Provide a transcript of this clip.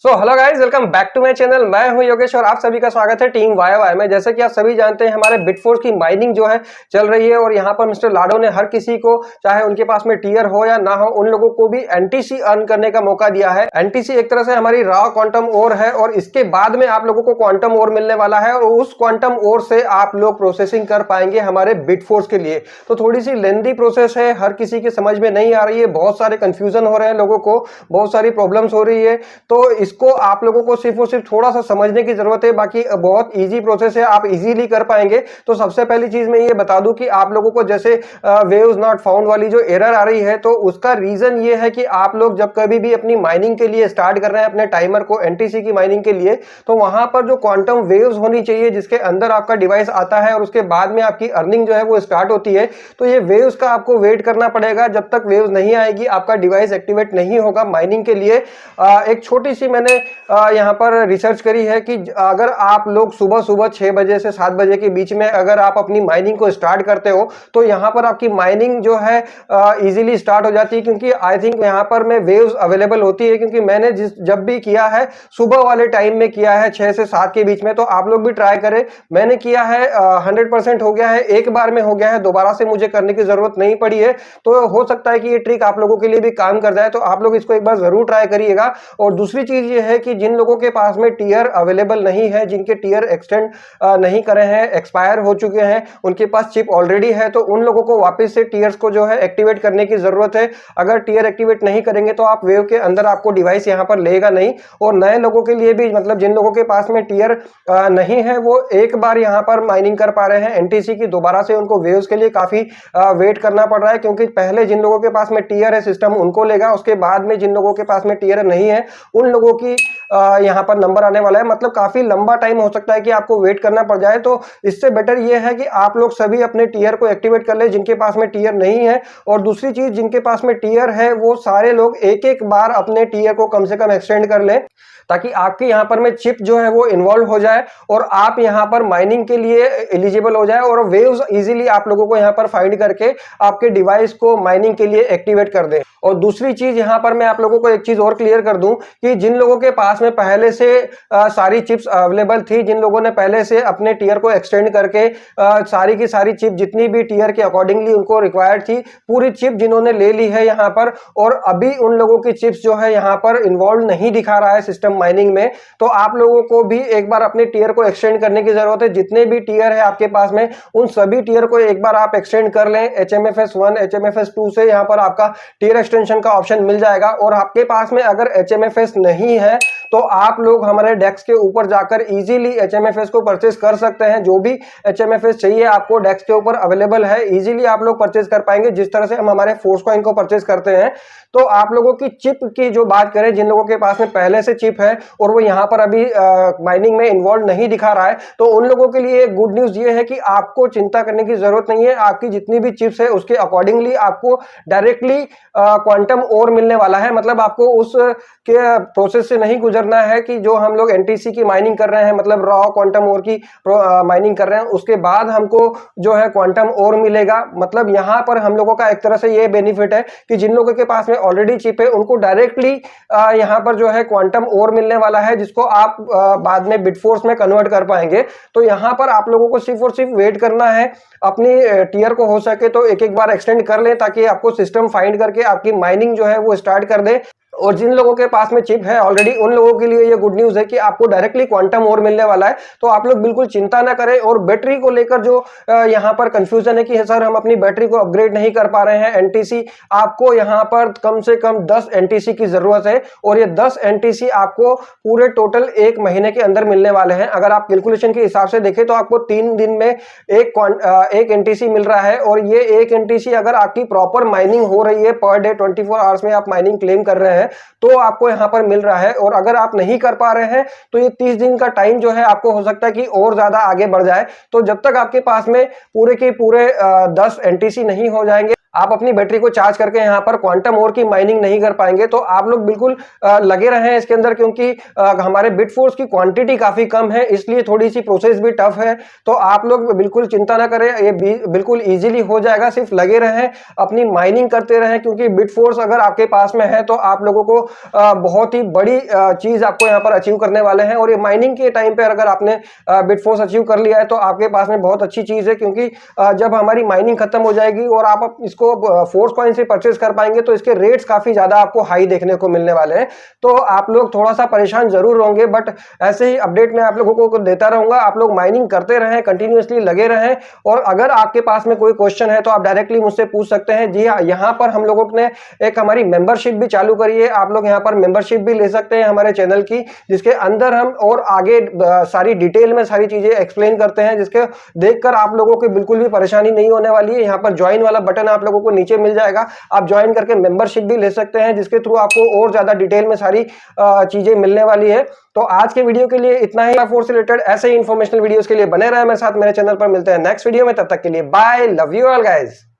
Hello guys, welcome back to my channel. मैं हूं योगेश और आप सभी का स्वागत है टीम वाई वाई में। जैसे कि आप सभी जानते हैं, हमारे बिटफोर्स की माइनिंग जो है चल रही है और यहां पर मिस्टर लाडो ने हर किसी को, चाहे उनके पास में टीयर हो या ना हो, उन लोगों को भी एनटीसी अर्न करने का मौका दिया है। एनटीसी एक तरह से हमारी रॉ क्वांटम ओर है और इसके बाद में आप लोगों को क्वांटम ओर मिलने वाला है और उस क्वांटम ओर से आप लोग प्रोसेसिंग कर पाएंगे हमारे बिटफोर्स के लिए। तो थोड़ी सी लेंदी प्रोसेस है, हर किसी की समझ में नहीं आ रही है, बहुत सारे कंफ्यूजन हो रहे हैं लोगों को, बहुत सारी प्रॉब्लम्स हो रही है। तो इसको आप लोगों को सिर्फ और सिर्फ थोड़ा सा समझने की जरूरत है, बाकी बहुत इजी प्रोसेस है, आप इजीली कर पाएंगे। तो सबसे पहली चीज मैं ये बता दूं कि आप लोगों को जैसे वेव्स नॉट फाउंड वाली जो एरर आ रही है, तो उसका रीजन ये है कि आप लोग जब कभी भी अपनी माइनिंग के लिए स्टार्ट कर रहे हैं अपने टाइमर को एनटीसी की माइनिंग के लिए, तो वहां पर जो क्वांटम वेव्स होनी चाहिए जिसके अंदर आपका डिवाइस आता है और उसके बाद में आपकी अर्निंग जो है वो स्टार्ट होती है, तो ये वेव्स का आपको वेट करना पड़ेगा। जब तक वेव्स नहीं आएगी आपका डिवाइस एक्टिवेट नहीं होगा माइनिंग के लिए। एक छोटी सी मैंने यहाँ पर रिसर्च करी है कि अगर आप लोग सुबह सुबह 6 बजे से 7 बजे के बीच में अगर आप अपनी माइनिंग को स्टार्ट करते हो, तो यहाँ पर आपकी माइनिंग जो है इजीली स्टार्ट हो जाती है, क्योंकि आई थिंक यहाँ पर में वेव्स अवेलेबल होती है। क्योंकि मैंने जब भी किया है सुबह वाले टाइम में किया है 6 से 7 के बीच में, तो आप लोग भी ट्राई करें। मैंने किया है 100% हो गया है, एक बार में हो गया है, दोबारा से मुझे करने की जरूरत नहीं पड़ी है। तो हो सकता है कि ये ट्रिक आप लोगों के लिए भी काम कर जाए, तो आप लोग इसको एक बार जरूर ट्राई करिएगा। और दूसरी चीज ये है कि जिन लोगों के पास में टीयर अवेलेबल नहीं है, जिनके टीयर एक्सटेंड नहीं करे हैं, एक्सपायर हो चुके हैं, उनके पास चिप ऑलरेडी है, तो उन लोगों को वापस से टीयर्स को जो है एक्टिवेट करने की जरूरत है। अगर टीयर एक्टिवेट नहीं करेंगे तो आप वेव के अंदर आपको डिवाइस यहां पर लेगा नहीं। और नए लोगों के लिए भी, मतलब जिन लोगों के पास में टीयर नहीं है, वो एक बार यहां पर माइनिंग कर पा रहे हैं एनटीसी की, दोबारा से उनको वेव्स के लिए काफी वेट करना पड़ रहा है। क्योंकि पहले जिन लोगों के पास में टीयर है सिस्टम उनको लेगा, उसके बाद में जिन लोगों के पास में टीयर नहीं है उन लोगों की यहां पर नंबर आने वाला है। मतलब काफी लंबा टाइम हो सकता है कि आपको वेट करना पड़ जाए। तो इससे बेटर ये है कि आप लोग सभी अपने टीयर को एक्टिवेट कर ले जिनके पास में टीयर नहीं है। और दूसरी चीज, जिनके पास में टीयर है वो सारे लोग एक एक बार अपने टीयर को कम से कम एक्सटेंड कर लें, ताकि आपके यहां पर में चिप जो है वो इन्वॉल्व हो जाए और आप यहां पर माइनिंग के लिए एलिजिबल हो जाए और वेव्स इजीली आप लोगों को यहां पर फाइंड करके आपके डिवाइस को माइनिंग के लिए एक्टिवेट कर दें। और दूसरी चीज यहां पर मैं आप लोगों को एक चीज और क्लियर कर दूं कि जिन लोगों के पास में पहले से सारी चिप्स अवेलेबल थी, जिन लोगों ने पहले से अपने टीयर को एक्सटेंड करके सारी की सारी चिप जितनी भी टीयर के अकॉर्डिंगली उनको रिक्वायर्ड थी, पूरी चिप जिन्होंने ले ली है यहां पर, और अभी उन लोगों की चिप्स जो है यहां पर इन्वॉल्व नहीं दिखा रहा है सिस्टम माइनिंग में, तो आप लोगों को भी एक बार अपने टीयर को एक्सटेंड करने की जरूरत है। जितने भी टीयर है आपके पास में उन सभी टीयर को एक बार आप एक्सटेंड कर लें। HMFS 1 HMFS 2 से यहां पर आपका टीयर एक्सटेंशन का ऑप्शन मिल जाएगा। और आपके पास में अगर HMFS नहीं है तो आप लोग हमारे डेस्क के ऊपर जाकर इजीली HMFS को परचेज कर सकते हैं। जो भी HMFS चाहिए आपको डेस्क के ऊपर अवेलेबल है, इजीली आप लोग परचेज कर पाएंगे, जिस तरह से हम हमारे फोर्सकॉइन को परचेज करते हैं। तो आप लोगों की चिप की जो बात करें, जिन लोगों के पास में पहले से चिप है और वो यहाँ पर अभी माइनिंग में इन्वॉल्व नहीं दिखा रहा है, तो उन लोगों के लिए गुड न्यूज ये है कि आपको चिंता करने की जरूरत नहीं है। आपकी जितनी भी चिप्स है उसके अकॉर्डिंगली आपको डायरेक्टली क्वांटम ओर मिलने वाला है। मतलब आपको उस के प्रोसेस से नहीं गुजरना है कि जो हम लोग एनटीसी की माइनिंग कर रहे हैं, मतलब रॉ क्वांटम ओर की माइनिंग कर रहे हैं, उसके बाद हमको जो है क्वांटम ओर मिलेगा। मतलब यहाँ पर हम लोगों का एक तरह से ये बेनिफिट है कि जिन लोगों के पास में ऑलरेडी चिप है उनको डायरेक्टली यहाँ पर जो है क्वांटम ओर मिलने वाला है, जिसको आप बाद में बिटफोर्स में कन्वर्ट कर पाएंगे। तो यहाँ पर आप लोगों को सिर्फ और सिर्फ वेट करना है। अपनी टीयर को हो सके तो एक एक बार एक्सटेंड कर लें, ताकि आपको सिस्टम फाइंड करके आपकी माइनिंग जो है वो स्टार्ट कर दे। और जिन लोगों के पास में चिप है ऑलरेडी, उन लोगों के लिए ये गुड न्यूज है कि आपको डायरेक्टली क्वांटम ओर मिलने वाला है। तो आप लोग बिल्कुल चिंता ना करें। और बैटरी को लेकर जो यहाँ पर कंफ्यूजन है कि सर हम अपनी बैटरी को अपग्रेड नहीं कर पा रहे हैं एनटीसी, आपको यहाँ पर कम से कम 10 एनटीसी की जरूरत है। और ये 10 एनटीसी आपको पूरे टोटल 1 महीने के अंदर मिलने वाले हैं। अगर आप कैलकुलेशन के हिसाब से देखें तो आपको 3 दिन में एक एनटीसी मिल रहा है। और ये 1 एनटीसी अगर आपकी प्रॉपर माइनिंग हो रही है, पर डे 24 आवर्स में आप माइनिंग क्लेम कर रहे हैं, तो आपको यहां पर मिल रहा है। और अगर आप नहीं कर पा रहे हैं तो ये 30 दिन का टाइम जो है आपको हो सकता है कि और ज्यादा आगे बढ़ जाए। तो जब तक आपके पास में पूरे के पूरे 10 एनटीसी नहीं हो जाएंगे, आप अपनी बैटरी को चार्ज करके यहाँ पर क्वांटम ओर की माइनिंग नहीं कर पाएंगे। तो आप लोग बिल्कुल लगे रहें इसके अंदर, क्योंकि हमारे बिटफोर्स की क्वांटिटी काफी कम है, इसलिए थोड़ी सी प्रोसेस भी टफ है। तो आप लोग बिल्कुल चिंता ना करें, ये बिल्कुल इजीली हो जाएगा। सिर्फ लगे रहें, अपनी माइनिंग करते रहें, क्योंकि बिटफोर्स अगर आपके पास में है तो आप लोगों को बहुत ही बड़ी चीज आपको यहाँ पर अचीव करने वाले हैं। और ये माइनिंग के टाइम पे अगर आपने बिटफोर्स अचीव कर लिया है तो आपके पास में बहुत अच्छी चीज है, क्योंकि जब हमारी माइनिंग खत्म हो जाएगी और आप इसको फोर्स कॉइन से परचेज कर पाएंगे तो इसके रेट्स काफी ज्यादा आपको हाई देखने को मिलने वाले हैं। तो आप लोग थोड़ा सा परेशान जरूर होंगे, बट ऐसे ही अपडेट मैं आप लोगों को देता रहूंगा। आप लोग माइनिंग करते रहें, कंटिन्यूअसली लगे रहें, और अगर आपके पास में कोई क्वेश्चन है तो आप डायरेक्टली मुझसे पूछ सकते हैं। जी हाँ, यहाँ पर हम लोगों ने एक हमारी मेंबरशिप भी चालू करी है। आप लोग यहाँ पर मेंबरशिप भी ले सकते हैं हमारे चैनल की, जिसके अंदर हम और आगे सारी डिटेल में सारी चीजें एक्सप्लेन करते हैं, जिसके देखकर आप लोगों को बिल्कुल भी परेशानी नहीं होने वाली है। यहाँ पर ज्वाइन वाला बटन आप लोगों को नीचे मिल जाएगा, आप ज्वाइन करके मेंबरशिप भी ले सकते हैं, जिसके थ्रू आपको और ज्यादा डिटेल में सारी चीजें मिलने वाली है। तो आज के वीडियो के लिए इतना ही। फोर्स से रिलेटेड ऐसे ही इंफॉर्मेशनल वीडियोस के लिए बने रहे मेरे साथ मेरे चैनल पर। मिलते हैं नेक्स्ट वीडियो में, तब तक के लिए bye, love you all guys.